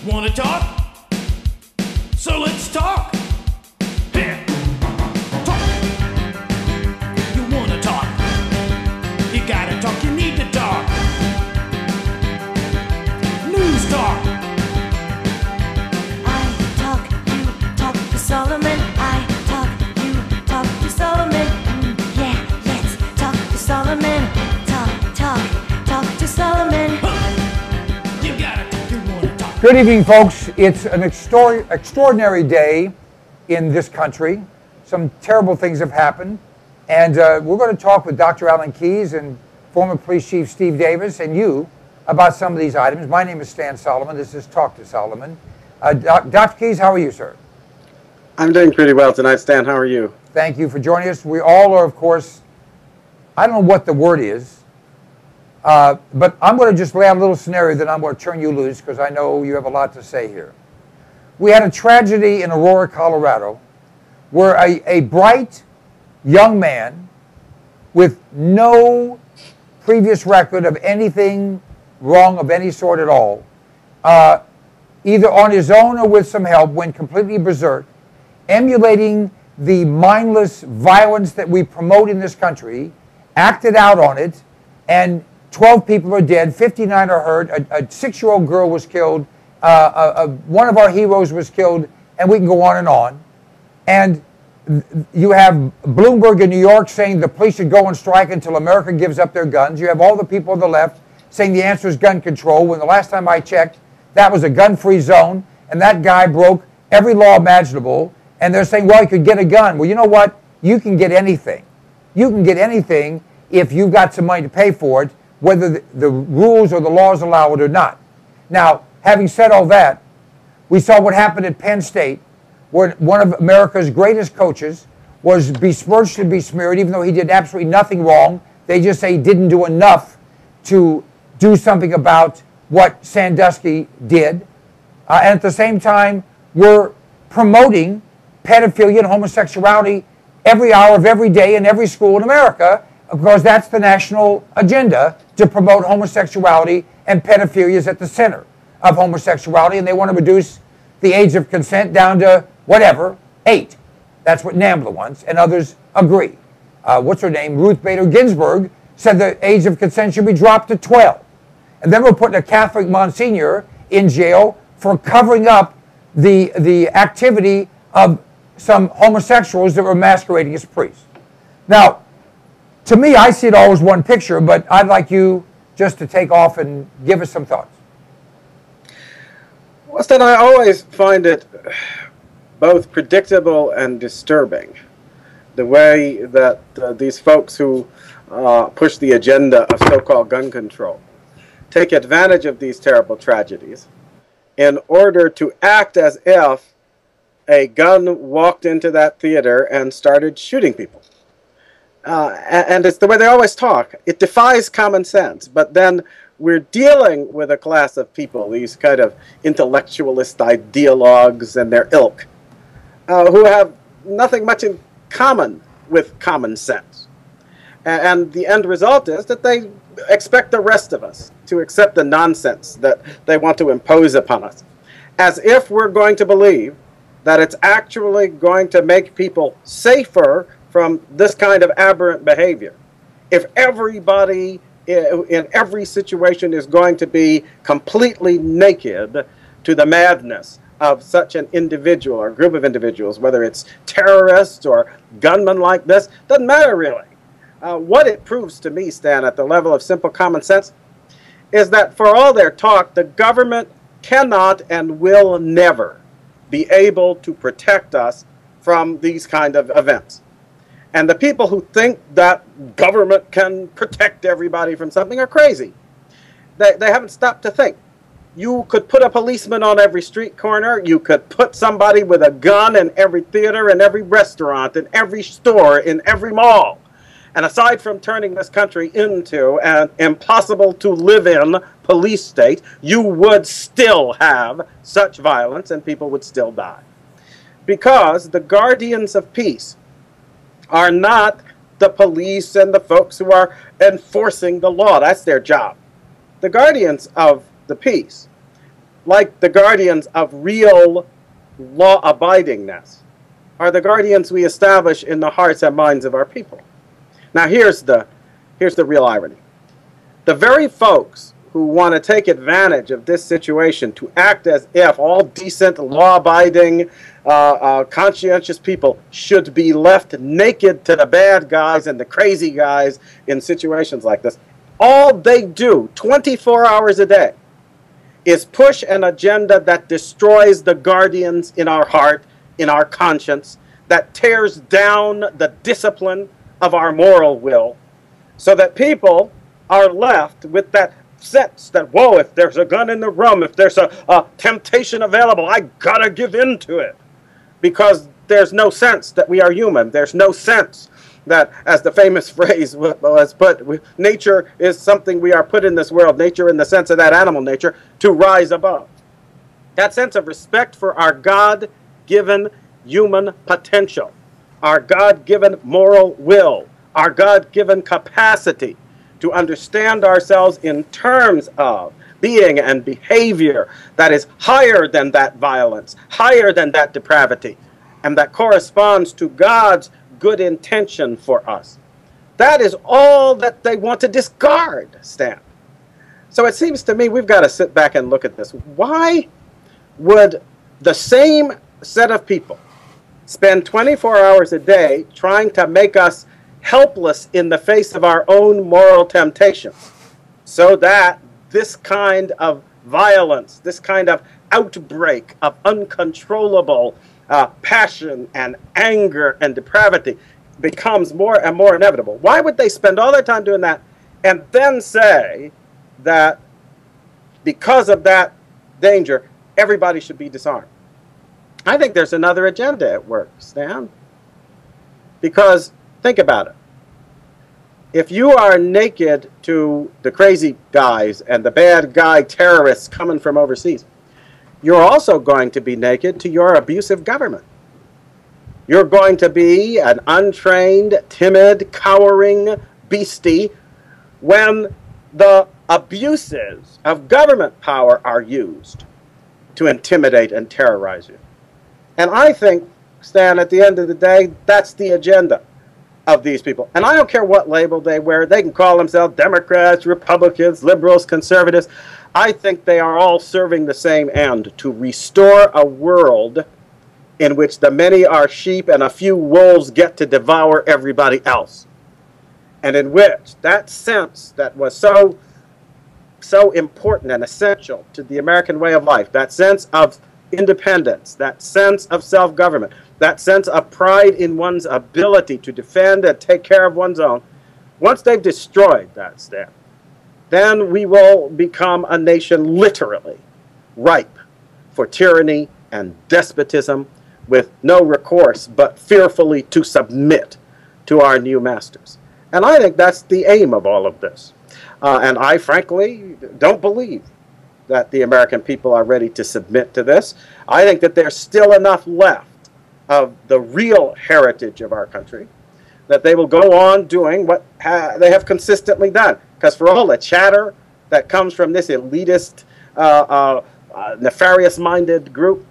Wanna talk? So let's talk. Here. Talk. You wanna talk? You gotta talk, you need to talk. News talk. I talk, you talk to Solomon. I talk, you talk to Solomon. Yeah, let's talk to Solomon. Talk to Solomon. You gotta talk, you wanna talk. Good evening, folks. It's an extraordinary day in this country. Some terrible things have happened. And we're going to talk with Dr. Alan Keyes and former Police Chief Steve Davis and you about some of these items. My name is Stan Solomon. This is Talk to Solomon. Dr. Keyes, how are you, sir? I'm doing pretty well tonight, Stan. How are you? Thank you for joining us. We all are, of course, I don't know what the word is, but I'm going to just lay out a little scenario, then I'm going to turn you loose because I know you have a lot to say here. We had a tragedy in Aurora, Colorado, where a bright young man with no previous record of anything wrong of any sort at all, either on his own or with some help, went completely berserk, emulating the mindless violence that we promote in this country, acted out on it, and 12 people are dead, 59 are hurt, a 6-year-old girl was killed, one of our heroes was killed, and we can go on and on. And you have Bloomberg in New York saying the police should go on strike until America gives up their guns. You have all the people on the left saying the answer is gun control, when the last time I checked, that was a gun-free zone, and that guy broke every law imaginable, and they're saying, well, you could get a gun. Well, you know what? You can get anything. You can get anything if you've got some money to pay for it, whether the rules or the laws allow it or not. Now, having said all that, we saw what happened at Penn State, where one of America's greatest coaches was besmirched and besmeared, even though he did absolutely nothing wrong. They just say he didn't do enough to do something about what Sandusky did. And at the same time, we're promoting pedophilia and homosexuality every hour of every day in every school in America, because that's the national agenda, to promote homosexuality, and pedophilia is at the center of homosexuality, and they want to reduce the age of consent down to whatever, 8. That's what NAMBLA wants, and others agree. What's her name? Ruth Bader Ginsburg said the age of consent should be dropped to 12. And then we're putting a Catholic Monsignor in jail for covering up the activity of some homosexuals that were masquerading as priests. Now, to me, I see it all as one picture, but I'd like you just to take off and give us some thoughts. Well, Stan, I always find it both predictable and disturbing, the way that these folks who push the agenda of so-called gun control take advantage of these terrible tragedies in order to act as if a gun walked into that theater and started shooting people. And it's the way they always talk. It defies common sense, but then we're dealing with a class of people, these kind of intellectualist ideologues and their ilk, who have nothing much in common with common sense. And the end result is that they expect the rest of us to accept the nonsense that they want to impose upon us, as if we're going to believe that it's actually going to make people safer from this kind of aberrant behavior. If everybody in every situation is going to be completely naked to the madness of such an individual or group of individuals, whether it's terrorists or gunmen like this, doesn't matter really. What it proves to me, Stan, at the level of simple common sense, is that for all their talk, the government cannot and will never be able to protect us from these kind of events. And the people who think that government can protect everybody from something are crazy. They haven't stopped to think. You could put a policeman on every street corner. You could put somebody with a gun in every theater, in every restaurant, in every store, in every mall. And aside from turning this country into an impossible to live in police state, you would still have such violence and people would still die. Because the guardians of peace are not the police and the folks who are enforcing the law. That's their job. The guardians of the peace like the guardians of real law abidingness are the guardians we establish in the hearts and minds of our people. Now here's the real irony. The very folks who want to take advantage of this situation to act as if all decent, law-abiding, conscientious people should be left naked to the bad guys and the crazy guys in situations like this, all they do 24 hours a day is push an agenda that destroys the guardians in our heart, in our conscience, that tears down the discipline of our moral will, so that people are left with that sense that, whoa, if there's a gun in the room, if there's a temptation available, I gotta give in to it. Because there's no sense that we are human. There's no sense that, as the famous phrase was put, nature is something we are put in this world, nature in the sense of that animal nature, to rise above. That sense of respect for our God-given human potential, our God-given moral will, our God-given capacity to understand ourselves in terms of being and behavior that is higher than that violence, higher than that depravity, and that corresponds to God's good intention for us. That is all that they want to discard, Stan. So it seems to me we've got to sit back and look at this. Why would the same set of people spend 24 hours a day trying to make us helpless in the face of our own moral temptations, so that this kind of violence, this kind of outbreak of uncontrollable passion and anger and depravity becomes more and more inevitable? Why would they spend all their time doing that and then say that because of that danger, everybody should be disarmed? I think there's another agenda at work, Stan. Because think about it. If you are naked to the crazy guys and the bad guy terrorists coming from overseas, you're also going to be naked to your abusive government. You're going to be an untrained, timid, cowering beastie when the abuses of government power are used to intimidate and terrorize you. And I think, Stan, at the end of the day, that's the agenda of these people. And I don't care what label they wear. They can call themselves Democrats, Republicans, liberals, conservatives. I think they are all serving the same end, to restore a world in which the many are sheep and a few wolves get to devour everybody else. And in which that sense that was so important and essential to the American way of life, that sense of independence, that sense of self-government, that sense of pride in one's ability to defend and take care of one's own, once they've destroyed that step, then we will become a nation literally ripe for tyranny and despotism, with no recourse but fearfully to submit to our new masters. And I think that's the aim of all of this. And I frankly don't believe that the American people are ready to submit to this. I think that there's still enough left of the real heritage of our country that they will go on doing what they have consistently done. Because for all the chatter that comes from this elitist, nefarious-minded group,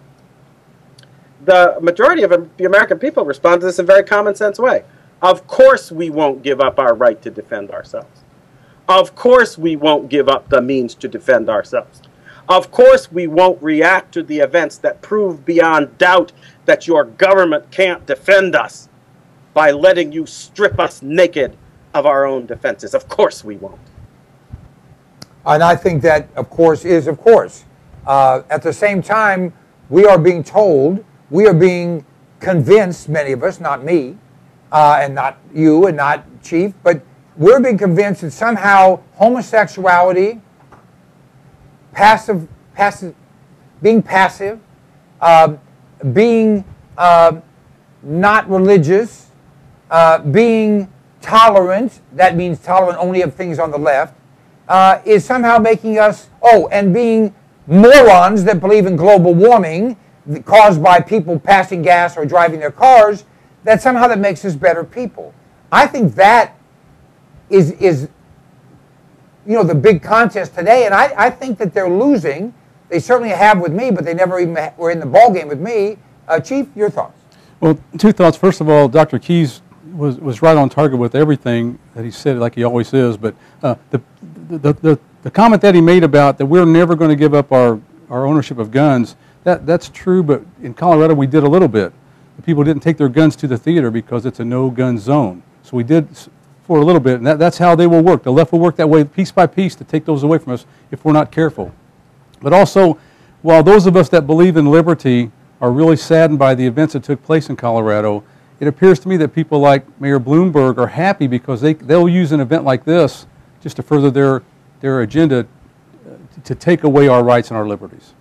the majority of the American people respond to this in a very common-sense way. Of course we won't give up our right to defend ourselves. Of course we won't give up the means to defend ourselves. Of course we won't react to the events that prove beyond doubt that your government can't defend us by letting you strip us naked of our own defenses. Of course we won't. And I think that, of course, is of course. At the same time, we are being told, we are being convinced, many of us, not me, and not you, and not Chief, but we're being convinced that somehow homosexuality, being passive, being not religious, being tolerant, that means tolerant only of things on the left, is somehow making us, and being morons that believe in global warming caused by people passing gas or driving their cars, that somehow that makes us better people. I think that is the big contest today, and I think that they're losing They certainly have with me, but they never even were in the ball game with me. Chief, your thoughts? Well, two thoughts. First of all, Dr. Keyes was right on target with everything that he said, like he always is. But the comment that he made about that we're never going to give up our ownership of guns, that's true. But in Colorado, we did a little bit. The people didn't take their guns to the theater because it's a no-gun zone. So we did for a little bit, and that's how they will work. The left will work that way piece by piece to take those away from us if we're not careful. But also, while those of us that believe in liberty are really saddened by the events that took place in Colorado, it appears to me that people like Mayor Bloomberg are happy because they'll use an event like this just to further their agenda to take away our rights and our liberties.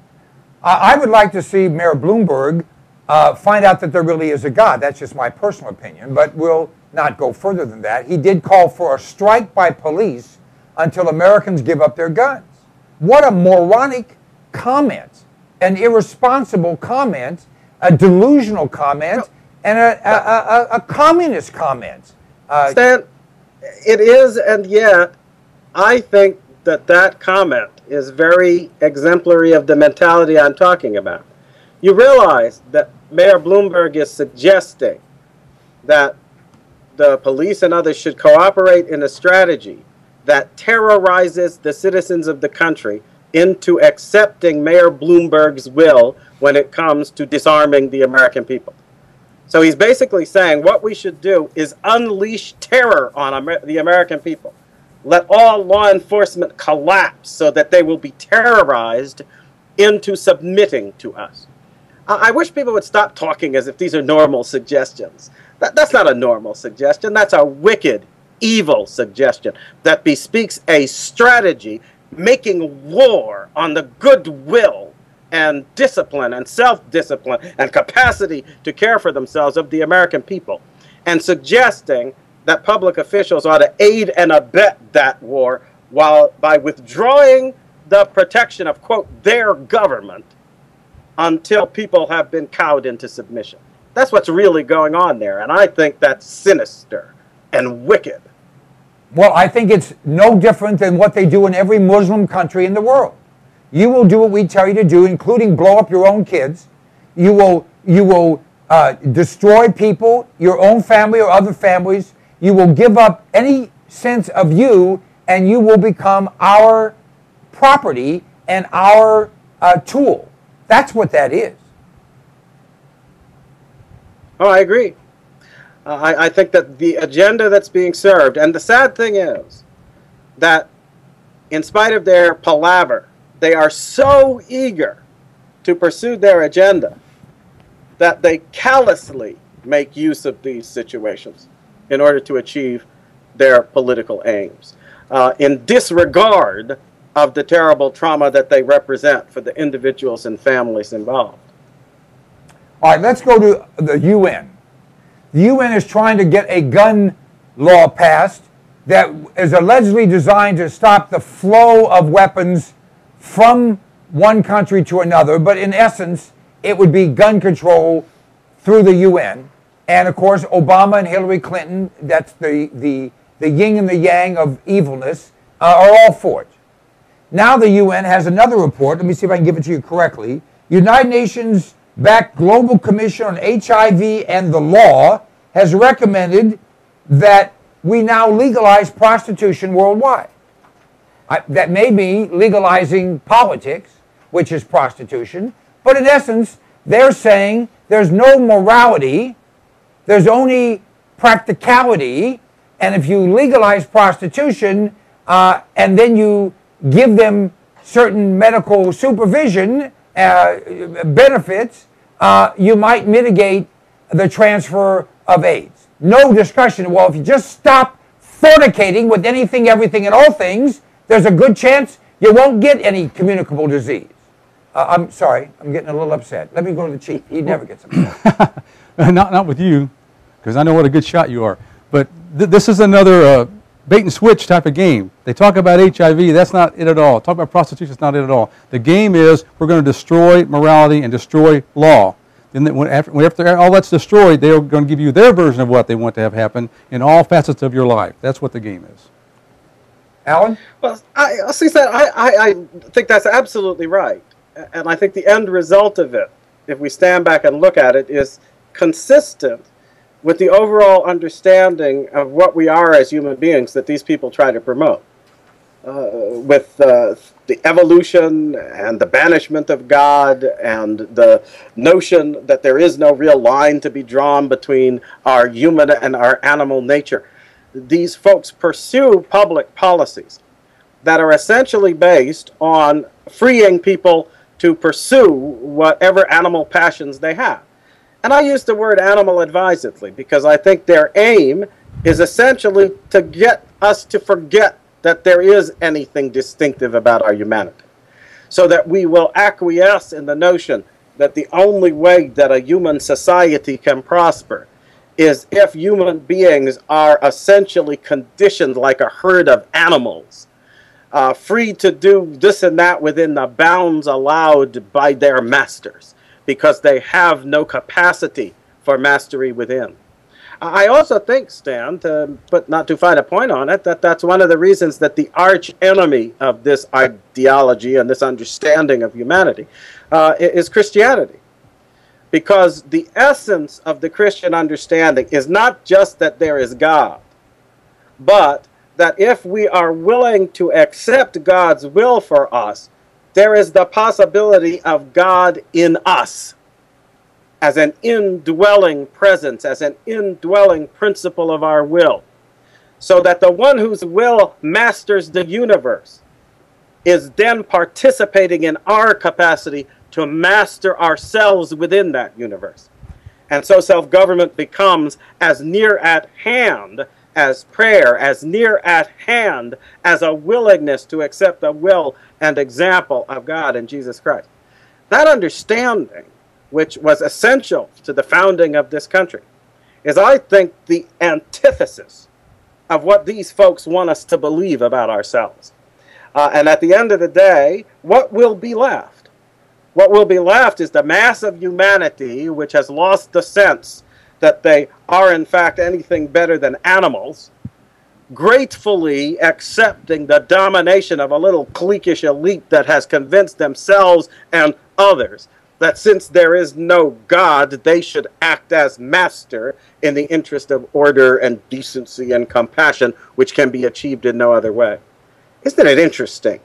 I would like to see Mayor Bloomberg find out that there really is a God. That's just my personal opinion, but we'll not go further than that. He did call for a strike by police until Americans give up their guns. What a moronic comment, an irresponsible comment, a delusional comment, and a communist comment. Stan, it is, and yet I think that comment is very exemplary of the mentality I'm talking about. You realize that Mayor Bloomberg is suggesting that the police and others should cooperate in a strategy that terrorizes the citizens of the country into accepting Mayor Bloomberg's will when it comes to disarming the American people. So he's basically saying what we should do is unleash terror on the American people. Let all law enforcement collapse so that they will be terrorized into submitting to us. I wish people would stop talking as if these are normal suggestions. That's not a normal suggestion. That's a wicked, evil suggestion that bespeaks a strategy making war on the goodwill and discipline and self-discipline and capacity to care for themselves of the American people, and suggesting that public officials ought to aid and abet that war by withdrawing the protection of, quote, their government until people have been cowed into submission. That's what's really going on there, and I think that's sinister and wicked. Well, I think it's no different than what they do in every Muslim country in the world. You will do what we tell you to do, including blow up your own kids. You will destroy people, your own family or other families. You will give up any sense of you, and you will become our property and our tool. That's what that is. Oh, I agree. I think that the agenda that's being served, and the sad thing is that in spite of their palaver, they are so eager to pursue their agenda that they callously make use of these situations in order to achieve their political aims, in disregard of the terrible trauma that they represent for the individuals and families involved. All right, let's go to the UN. The UN is trying to get a gun law passed that is allegedly designed to stop the flow of weapons from one country to another, but in essence, it would be gun control through the UN. And of course, Obama and Hillary Clinton, that's the yin and the yang of evilness, are all for it. Now the UN has another report. Let me see if I can give it to you correctly. United Nations-backed Global Commission on HIV and the Law has recommended that we now legalize prostitution worldwide. That may be legalizing politics, which is prostitution, but in essence, they're saying there's no morality, there's only practicality, and if you legalize prostitution and then you give them certain medical supervision, benefits, you might mitigate the transfer of AIDS. No discussion. Well, if you just stop fornicating with anything, everything, and all things, there's a good chance you won't get any communicable disease. I'm sorry, I'm getting a little upset. Let me go to the chief. He never gets upset. Not with you, because I know what a good shot you are. But this is another bait and switch type of game. They talk about HIV, that's not it at all. Talk about prostitution, that's not it at all. The game is we're going to destroy morality and destroy law. Then after all that's destroyed, they're going to give you their version of what they want to have happen in all facets of your life. That's what the game is. Alan? Well, I think that's absolutely right. and I think the end result of it, if we stand back and look at it, is consistent with the overall understanding of what we are as human beings that these people try to promote. With the evolution and the banishment of God and the notion that there is no real line to be drawn between our human and our animal nature. These folks pursue public policies that are essentially based on freeing people to pursue whatever animal passions they have. And I use the word animal advisedly because I think their aim is essentially to get us to forget that there is anything distinctive about our humanity, so that we will acquiesce in the notion that the only way that a human society can prosper is if human beings are essentially conditioned like a herd of animals, free to do this and that within the bounds allowed by their masters, because they have no capacity for mastery within. I also think, Stan, but not to find a point on it, that that's one of the reasons that the arch enemy of this ideology and this understanding of humanity is Christianity. Because the essence of the Christian understanding is not just that there is God, but that if we are willing to accept God's will for us, there is the possibility of God in us, as an indwelling presence, as an indwelling principle of our will. So that the one whose will masters the universe is then participating in our capacity to master ourselves within that universe. And so self-government becomes as near at hand as prayer, as near at hand as a willingness to accept the will and example of God in Jesus Christ. That understanding, which was essential to the founding of this country, is, I think, the antithesis of what these folks want us to believe about ourselves. And at the end of the day, what will be left? What will be left is the mass of humanity which has lost the sense that they are, in fact, anything better than animals, gratefully accepting the domination of a little cliquish elite that has convinced themselves and others that since there is no God, they should act as master in the interest of order and decency and compassion, which can be achieved in no other way. Isn't it interesting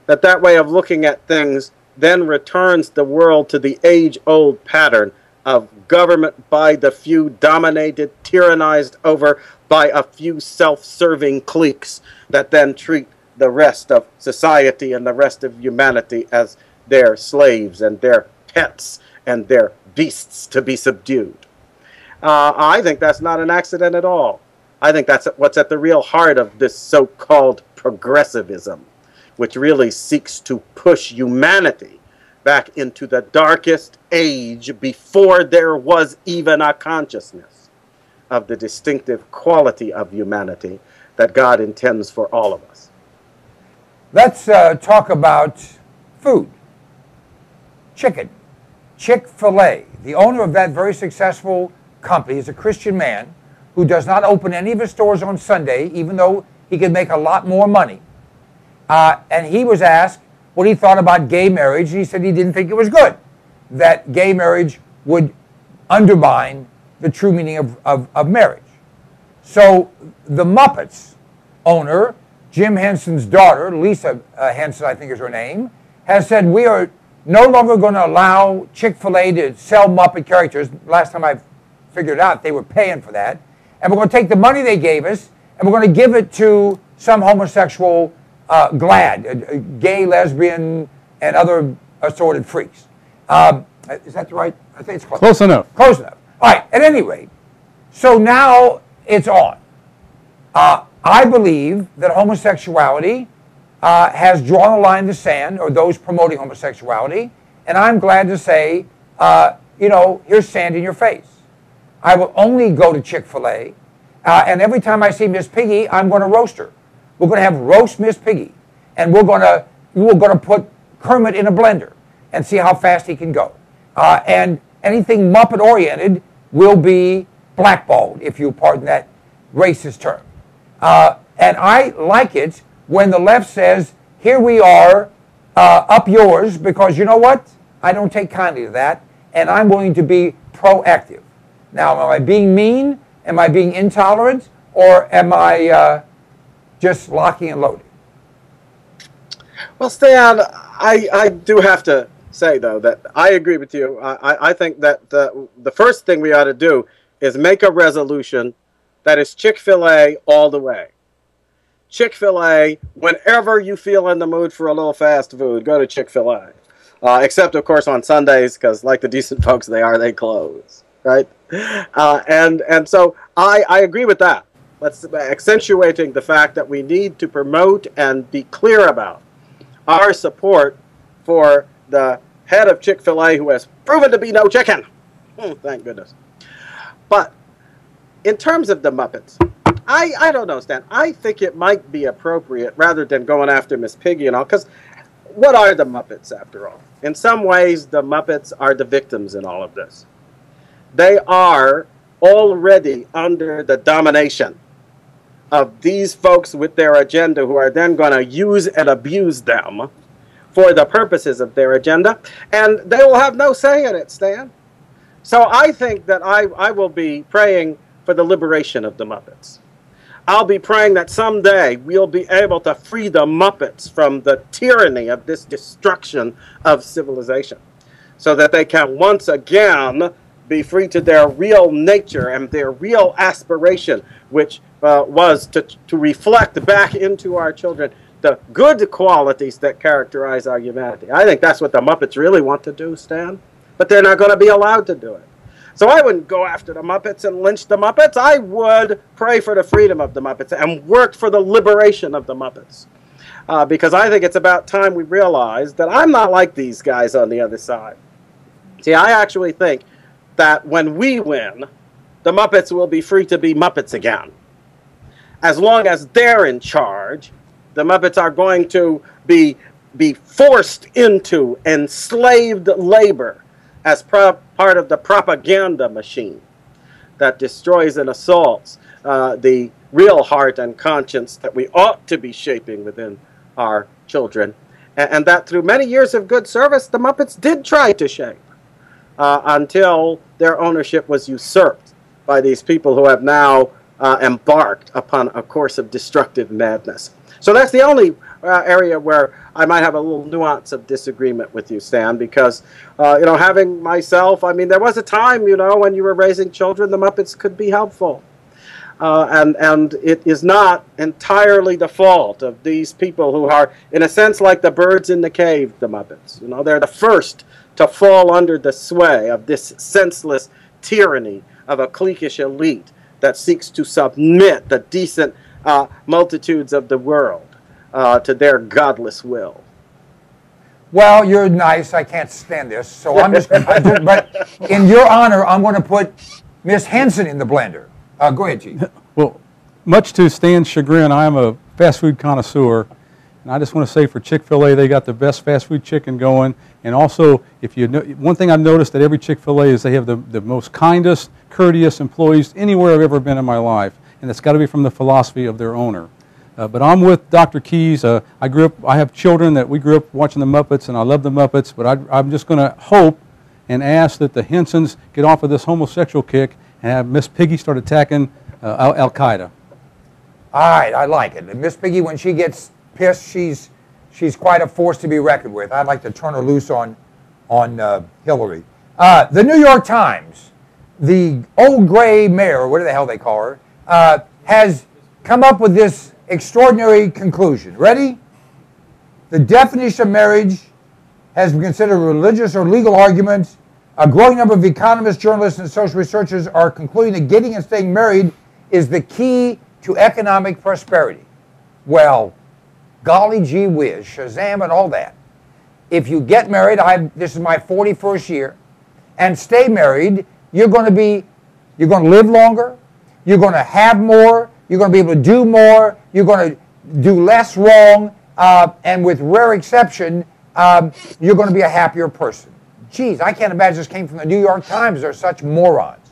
that that way of looking at things then returns the world to the age-old pattern of government by the few, dominated, tyrannized over by a few self-serving cliques that then treat the rest of society and the rest of humanity as their slaves and their pets and their beasts to be subdued. I think that's not an accident at all. I think that's what's at the real heart of this so-called progressivism, which really seeks to push humanity back into the darkest age before there was even a consciousness of the distinctive quality of humanity that God intends for all of us. Let's talk about food. Chicken. Chick-fil-A. The owner of that very successful company is a Christian man who does not open any of his stores on Sunday, even though he could make a lot more money. And he was asked what he thought about gay marriage. He said he didn't think it was good, that gay marriage would undermine the true meaning of marriage. So the Muppets owner, Jim Henson's daughter, Lisa Henson, I think is her name, has said, we are no longer going to allow Chick-fil-A to sell Muppet characters. Last time I figured out, they were paying for that. And we're going to take the money they gave us, and we're going to give it to some homosexual glad, gay, lesbian, and other assorted freaks. Is that right? I think it's close. Close enough. Close enough. All right, at any rate, so now it's on. I believe that homosexuality has drawn a line in the sand, or those promoting homosexuality, and I'm glad to say, here's sand in your face. I will only go to Chick-fil-A, and every time I see Miss Piggy, I'm going to roast her. We're going to have roast Miss Piggy, and we're going to put Kermit in a blender and see how fast he can go. And anything Muppet-oriented will be blackballed, if you pardon that racist term. And I like it when the left says, here we are up yours, because you know what? I don't take kindly to that, and I'm willing to be proactive. Now, am I being mean? Am I being intolerant? Or am I just locking and loading? Well, Stan, I do have to say, though, that I agree with you. I think that the first thing we ought to do is make a resolution that is Chick-fil-A all the way. Chick-fil-A, whenever you feel in the mood for a little fast food, go to Chick-fil-A. Except, of course, on Sundays, because like the decent folks they are, they close, right? And so I agree with that. Let's accentuating the fact that we need to promote and be clear about our support for the head of Chick-fil-A, who has proven to be no chicken. Thank goodness. But in terms of the Muppets, I don't know, Stan. I think it might be appropriate, rather than going after Miss Piggy and all, because what are the Muppets, after all? In some ways, the Muppets are the victims in all of this. They are already under the domination of these folks with their agenda, who are then going to use and abuse them for the purposes of their agenda, and they will have no say in it, Stan. So I think that I will be praying for the liberation of the Muppets. I'll be praying that someday we'll be able to free the Muppets from the tyranny of this destruction of civilization, so that they can once again be free to their real nature and their real aspiration, which was to reflect back into our children the good qualities that characterize our humanity. I think that's what the Muppets really want to do, Stan, but they're not going to be allowed to do it. So I wouldn't go after the Muppets and lynch the Muppets. I would pray for the freedom of the Muppets and work for the liberation of the Muppets. Because I think it's about time we realize that I'm not like these guys on the other side. See, I actually think that when we win, the Muppets will be free to be Muppets again. As long as they're in charge, the Muppets are going to be forced into enslaved labor as part of the propaganda machine that destroys and assaults the real heart and conscience that we ought to be shaping within our children. And that through many years of good service, the Muppets did try to shape until their ownership was usurped by these people who have now embarked upon a course of destructive madness. So that's the only area where I might have a little nuance of disagreement with you, Stan, because, you know, having myself, I mean, there was a time, you know, when you were raising children, the Muppets could be helpful. And it is not entirely the fault of these people who are, in a sense, like the birds in the cave, the Muppets. You know, they're the first to fall under the sway of this senseless tyranny of a cliquish elite that seeks to submit the decent multitudes of the world to their godless will. Well, you're nice. I can't stand this. So I'm just, but in your honor, I'm going to put Miss Henson in the blender. Go ahead, Chief. Well, much to Stan's chagrin, I am a fast food connoisseur. And I just want to say for Chick-fil-A, they got the best fast food chicken going. And also, if you know, one thing I've noticed at every Chick-fil-A is they have the most kindest, courteous employees anywhere I've ever been in my life. And it's got to be from the philosophy of their owner. But I'm with Dr. Keys. I have children that we grew up watching the Muppets, and I love the Muppets. But I'm just going to hope and ask that the Hensons get off of this homosexual kick and have Miss Piggy start attacking Al-Qaeda. All right, I like it. And Miss Piggy, when she gets pissed, she's quite a force to be reckoned with. I'd like to turn her loose on Hillary. The New York Times, the old gray mayor, whatever the hell they call her, has come up with this extraordinary conclusion. Ready? The definition of marriage has been considered a religious or legal argument. A growing number of economists, journalists, and social researchers are concluding that getting and staying married is the key to economic prosperity. Well, golly gee whiz, Shazam and all that. If you get married, this is my 41st year, and stay married, you're going to live longer, you're going to have more, you're going to be able to do more, you're going to do less wrong, and with rare exception, you're going to be a happier person. Geez, I can't imagine this came from the New York Times. They're such morons.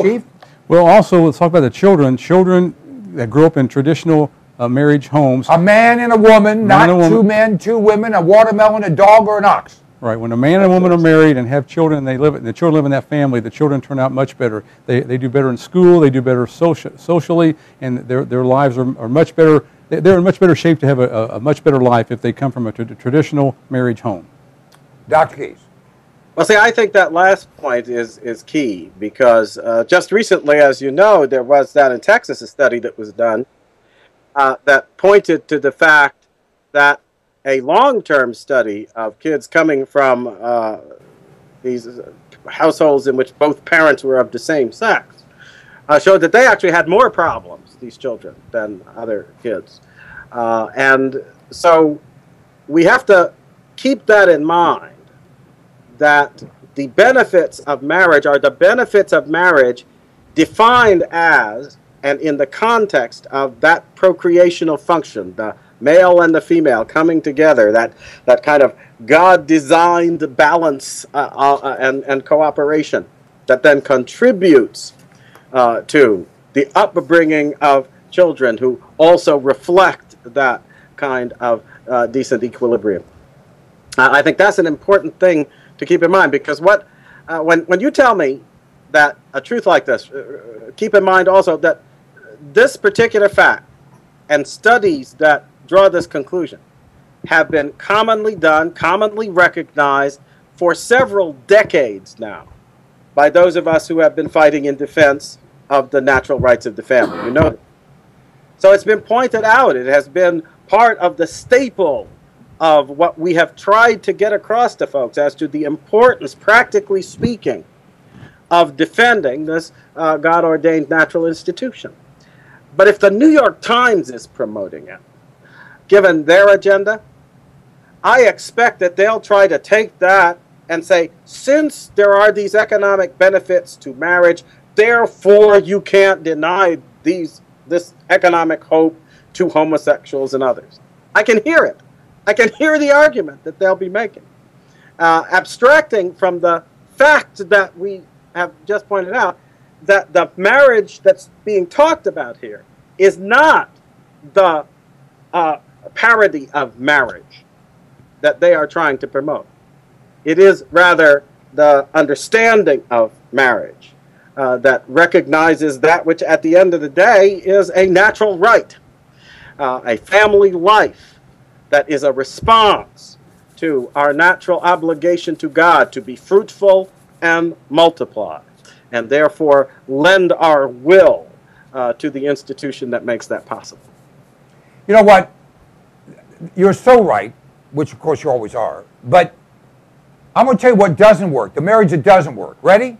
Chief? Well, also, let's talk about the children. Children that grew up in traditional marriage homes. A man and a woman, not two men, two women, a watermelon, a dog, or an ox. Right. When a man and a woman are married and have children, and the children live in that family, the children turn out much better. They do better in school. They do better socially, and their lives are much better. They're in much better shape to have a much better life if they come from a traditional marriage home. Dr. Keys. Well, see, I think that last point is key because just recently, as you know, there was down in Texas a study that was done that pointed to the fact that a long-term study of kids coming from these households in which both parents were of the same sex showed that they actually had more problems, these children, than other kids. And so we have to keep that in mind, that the benefits of marriage are the benefits of marriage defined as and in the context of that procreational function, the male and the female coming together, that kind of God-designed balance and cooperation that then contributes to the upbringing of children who also reflect that kind of decent equilibrium. I think that's an important thing to keep in mind, because when you tell me that a truth like this, keep in mind also that this particular fact and studies that draw this conclusion have been commonly done, commonly recognized for several decades now by those of us who have been fighting in defense of the natural rights of the family. You know, so it's been pointed out. It has been part of the staple of what we have tried to get across to folks as to the importance, practically speaking, of defending this God-ordained natural institution. But if the New York Times is promoting it, given their agenda, I expect that they'll try to take that and say, since there are these economic benefits to marriage, therefore you can't deny this economic hope to homosexuals and others. I can hear it. I can hear the argument that they'll be making. Abstracting from the fact that we have just pointed out, that the marriage that's being talked about here is not the parody of marriage that they are trying to promote. It is rather the understanding of marriage that recognizes that which at the end of the day is a natural right, a family life that is a response to our natural obligation to God to be fruitful and multiply, and therefore lend our will to the institution that makes that possible. You know what? You're so right, which of course you always are, but I'm going to tell you what doesn't work, the marriage that doesn't work. Ready?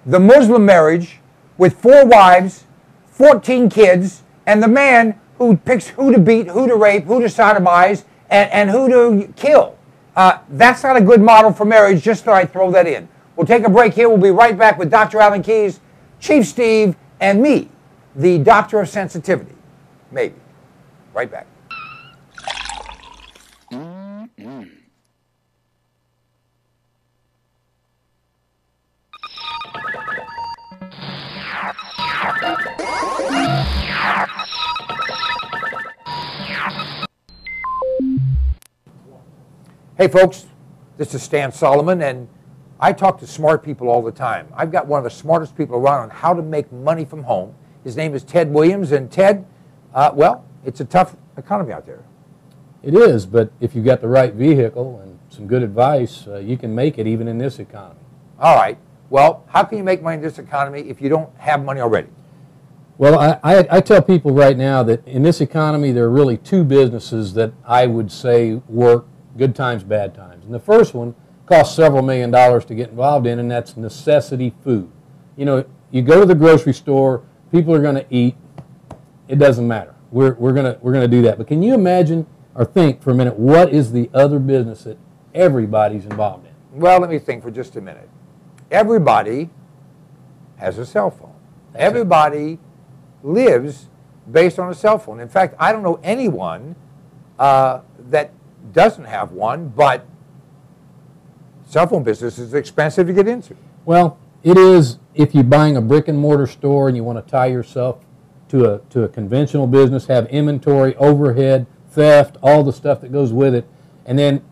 The Muslim marriage with 4 wives, 14 kids, and the man who picks who to beat, who to rape, who to sodomize, and who to kill. That's not a good model for marriage, just thought I'd throw that in. We'll take a break here. We'll be right back with Dr. Alan Keyes, Chief Steve, and me, the Doctor of Sensitivity. Maybe. Right back. Hey folks, this is Stan Solomon, and I talk to smart people all the time. I've got one of the smartest people around on how to make money from home. His name is Ted Williams, and Ted, well, it's a tough economy out there. It is, but if you've got the right vehicle and some good advice, you can make it even in this economy. All right. Well, how can you make money in this economy if you don't have money already? Well, I tell people right now that in this economy there are really 2 businesses that I would say work good times, bad times. And the first one costs several $1 million to get involved in, and that's necessity food. You know, you go to the grocery store, people are going to eat. It doesn't matter. We're going to do that. But can you imagine or think for a minute, what is the other business that everybody's involved in? Well, let me think for just a minute. Everybody has a cell phone. Everybody lives based on a cell phone. In fact, I don't know anyone that doesn't have one, but cell phone business is expensive to get into. Well, it is if you're buying a brick and mortar store and you want to tie yourself to a conventional business, have inventory, overhead, theft, all the stuff that goes with it, and then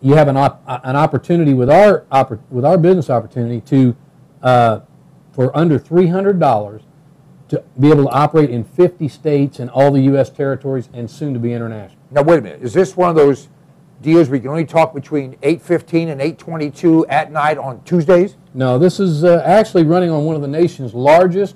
you have an opportunity with our business opportunity to for under $300 to be able to operate in 50 states and all the U.S. territories and soon to be international. Now wait a minute, is this one of those deals where you can only talk between 8:15 and 8:22 at night on Tuesdays? No, this is actually running on one of the nation's largest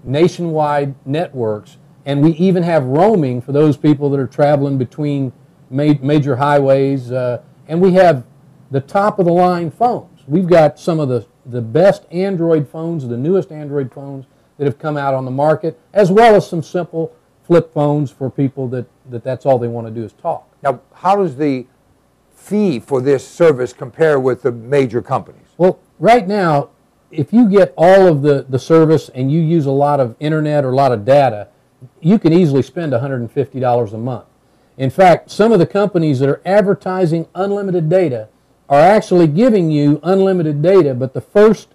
nationwide networks, and we even have roaming for those people that are traveling between major highways, and we have the top-of-the-line phones. We've got some of the best Android phones, the newest Android phones that have come out on the market, as well as some simple flip phones for people that's all they want to do is talk. Now, how does the fee for this service compare with the major companies? Well, right now, if you get all of the service and you use a lot of internet or a lot of data, you can easily spend $150 a month. In fact, some of the companies that are advertising unlimited data are actually giving you unlimited data, but the first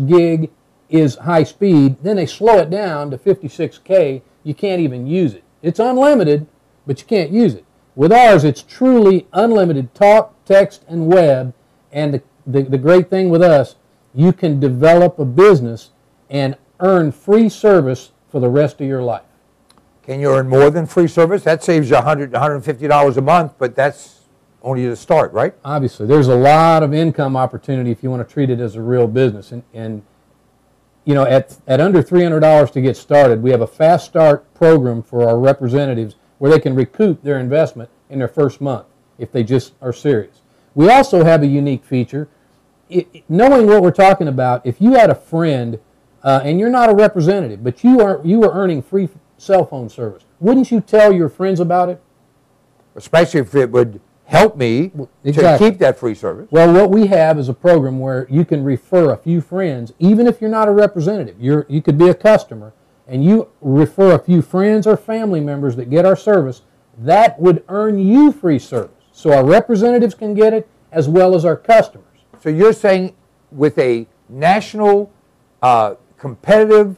gig is high speed, then they slow it down to 56K, you can't even use it. It's unlimited, but you can't use it. With ours, it's truly unlimited talk, text, and web, and the great thing with us, you can develop a business and earn free service for the rest of your life. Can you earn more than free service? That saves you $100, $150 a month, but that's only the start, right? Obviously, there's a lot of income opportunity if you want to treat it as a real business. And you know, at under $300 to get started, we have a fast start program for our representatives where they can recoup their investment in their first month if they just are serious. We also have a unique feature. Knowing what we're talking about, if you had a friend and you're not a representative, but you are earning free cell phone service, wouldn't you tell your friends about it? Especially if it would help me to keep that free service. Well, what we have is a program where you can refer a few friends, even if you're not a representative. You could be a customer, and you refer a few friends or family members that get our service, that would earn you free service. So our representatives can get it as well as our customers. So you're saying with a national competitive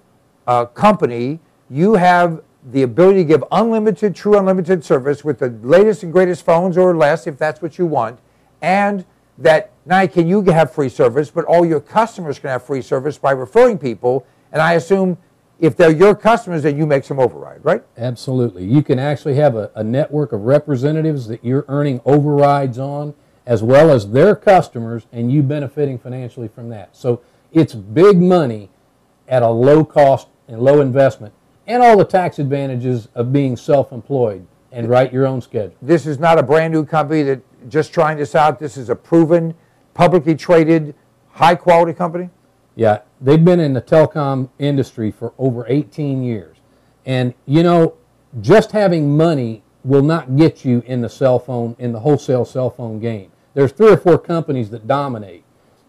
company, you have the ability to give unlimited, true unlimited service with the latest and greatest phones or less if that's what you want, and that not only can you have free service, but all your customers can have free service by referring people, and I assume if they're your customers, then you make some override, right? Absolutely. You can actually have a network of representatives that you're earning overrides on, as well as their customers, and you benefiting financially from that. So it's big money at a low cost and low investment, and all the tax advantages of being self-employed and write your own schedule. This is not a brand new company that just trying this out. This is a proven, publicly traded, high-quality company? Yeah, they've been in the telecom industry for over 18 years. And, you know, just having money will not get you in the cell phone, in the wholesale cell phone game. There's 3 or 4 companies that dominate,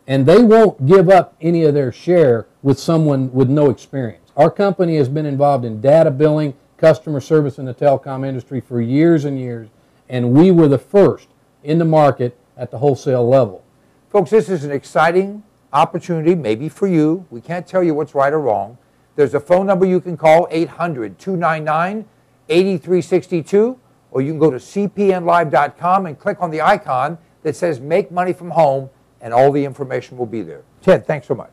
and they won't give up any of their share with someone with no experience. Our company has been involved in data billing, customer service in the telecom industry for years and years, and we were the first in the market at the wholesale level. Folks, this is an exciting opportunity, maybe for you. We can't tell you what's right or wrong. There's a phone number you can call, 800-299-8362, or you can go to cpnlive.com and click on the icon that says Make Money from Home, and all the information will be there. Ted, thanks so much.